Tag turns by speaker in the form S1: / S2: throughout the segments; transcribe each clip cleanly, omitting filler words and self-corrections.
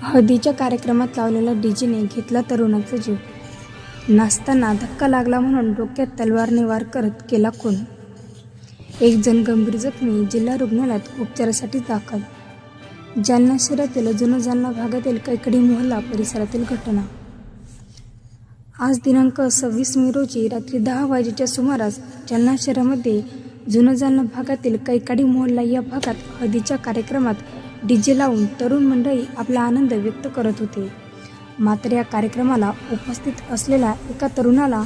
S1: हळदीच्या कार्यक्रमात लावलेला डीजेने घेतला तरुणाचा जीव. नाचताना धक्का लागला म्हणून डोक्यात तलवारने वार करत केला खून. एक जण गंभीर जखमी, जिल्हा रुग्णालयात उपचारासाठी दाखल. जालना शहरातील जुनं जालना भागातील कैकडी मोहल्ला परिसरातील घटना. आज दिनांक 26 मे रोजी रात्री 10 वाजेच्या सुमारास जालना शहरामध्ये जुनं जालना भागातील कैकाडी मोहल्ला या भागात हळदीच्या कार्यक्रमात डीजे लावून तरुण मंडळी आपला आनंद व्यक्त करत होते. मात्र या कार्यक्रमाला उपस्थित असलेल्या एका तरुणाला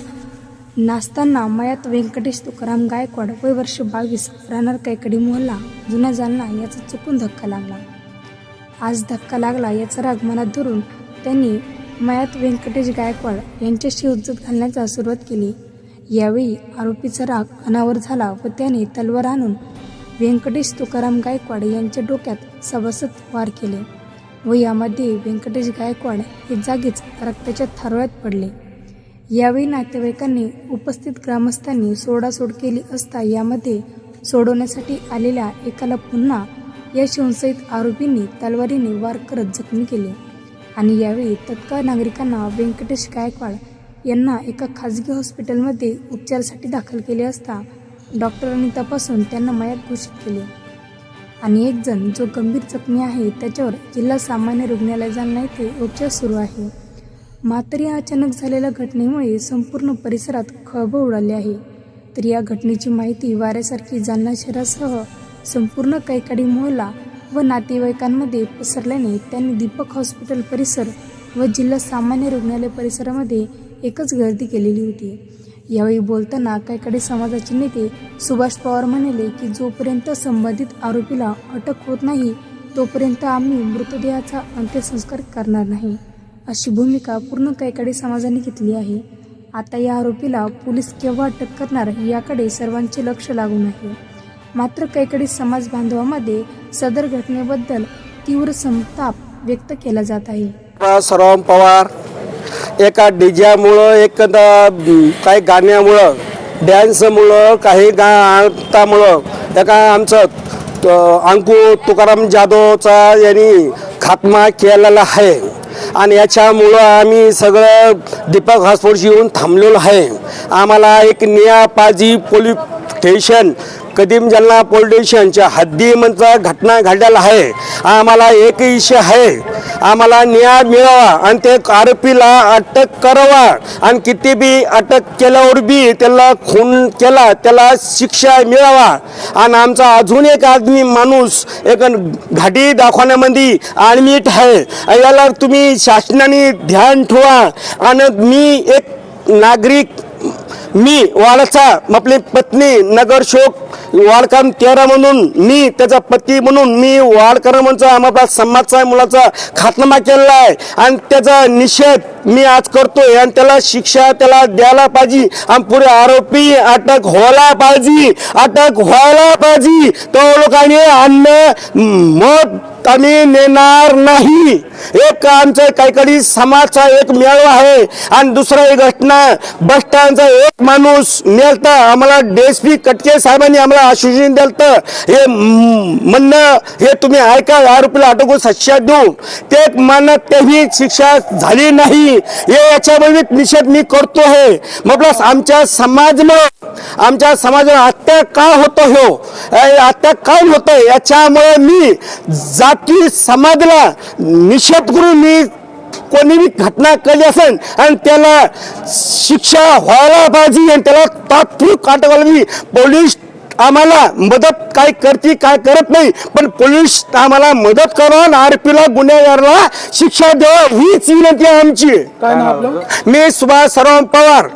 S1: नाचताना मयात व्यंकटेश तुकाराम गायकवाड वय वर्ष 22 राहणार कैकडी मोहल्ला जुना जालना याचा चुकून धक्का लागला. आज धक्का लागला याचा राग मनात धरून त्यांनी मयात व्यंकटेश गायकवाड यांच्याशी हुज्जत घालण्याचा सुरुवात केली. यावेळी आरोपीचा राग अनावर झाला व त्याने तलवार आणून व्यंकटेश तुकाराम गायकवाड यांच्या डोक्यात सभासद वार केले व यामध्ये व्यंकटेश गायकवाड हे जागीच रक्ताच्या थारोळ्यात पडले. यावेळी नातेवाईकांनी उपस्थित ग्रामस्थांनी सोडासोड केली असता यामध्ये सोडवण्यासाठी आलेल्या एकाला पुन्हा या शिवसहित आरोपींनी तलवारीने वार करत जखमी केले आणि यावेळी तत्काळ नागरिकांना व्यंकटेश गायकवाड यांना एका खाजगी हॉस्पिटलमध्ये उपचारासाठी दाखल केले असता डॉक्टरांनी तपासून त्यांना मयत घोषित केले आणि एक जण जो गंभीर जखमी आहे त्याच्यावर जिल्हा सामान्य रुग्णालय जालना येथे उपचार सुरू आहे. मात्र या अचानक झालेल्या घटनेमुळे संपूर्ण परिसरात खळबळ उडाली आहे. तर या घटनेची माहिती वाऱ्यासारखी जालना शहरासह संपूर्ण कैकाडी मोहल्ला व नातेवाईकांमध्ये पसरल्याने त्यांनी दीपक हॉस्पिटल परिसर व जिल्हा सामान्य रुग्णालय परिसरामध्ये एकच गर्दी केलेली होती. यावेळी बोलताना कैकाडी समाजाचे नेते सुभाष पवार म्हणाले की जोपर्यंत संबंधित आरोपीला अटक होत नाही तोपर्यंत आम्ही मृतदेहाचा अंत्यसंस्कार करणार नाही, अशी भूमिका पूर्ण कैकाडी समाजाने घेतली आहे. आता या आरोपीला पोलीस केव्हा अटक करणार याकडे सर्वांचे लक्ष लागून आहे. मात्र कैकाडी समाज बांधवांमध्ये सदर घटनेबद्दल तीव्र संताप व्यक्त केला जात आहे.
S2: सराम पवार एका डीजेमुळं एक काही गाण्यामुळं डॅन्समुळं काही गातामुळं एका आमचं अंकु तुकाराम जाधवचा यांनी खात्मा केलेला आहे आणि याच्यामुळं आम्ही सगळं दीपक हॉस्पिटलशी येऊन थांबलेलो आहे. आम्हाला एक नियापाजी पोलीस स्टेशन कदीम जालना पोलीस स्टेशनच्या हद्दीमध्ये घटना घडलेला आहे. आम्हाला एक इशू आहे, आम्हाला न्याय मिळावा आणि ते आरोपीला अटक करावा आणि किती बी अटक केल्यावर बी त्याला खून केला त्याला शिक्षा मिळावा. आणि आमचा अजून एक आदमी माणूस एक घाटी दाखवण्यामध्ये ॲडमिट आहे. याला तुम्ही शासनाने ध्यान ठेवा. आणि मी एक नागरिक, मी वाडचा आपली पत्नी नगरशोक वाडकाम 13 म्हणून मी त्याचा पती म्हणून मी वाडकरांचा आम्हाला समाजचा मुलाचा खात्मा केलेला आहे आणि त्याचा निषेध मी आज करतोय आणि त्याला शिक्षा त्याला द्यायला पाहिजे आणि पुढे आरोपी अटक व्हायला पाहिजे, अटक व्हायला पाहिजे. तो लोकांनी अन्न मत आम्ही नेणार नाही. एक आमचा कैकाडी समाजचा एक मेळावा आहे आणि दुसरा एक घटना बस स्टँडचा एक माणूस मेलता. आम्हाला DSP कटके साहेबांनी आम्हाला आश्वासन दिलं हे म्हणणं हे तुम्ही ऐका, आरोपीला अटक शिक्षा देऊ. ते म्हणत तेही शिक्षा झाली नाही. हे याच्यामध्ये निषेध मी करतो आहे. म्हटलं आमच्या समाजाला हत्या का होतो हो हत्या काय होतं याच्यामुळे मी जाती समाजाला निषेध करून मी कोणी बी घटना केली असेल आणि त्याला शिक्षा व्हायला पाहिजे आणि त्याला तात्पुरती अटक व्हावी. पोलीस आम्हाला मदत काय करते काय करत नाही, पण पोलीस आम्हाला मदत करा आणि आरोपीला गुन्हेगाराला शिक्षा द्यावा हीच विनंती आहे आमची.
S3: काय नाव आपलं?
S2: मी सुभाष सराम पवार.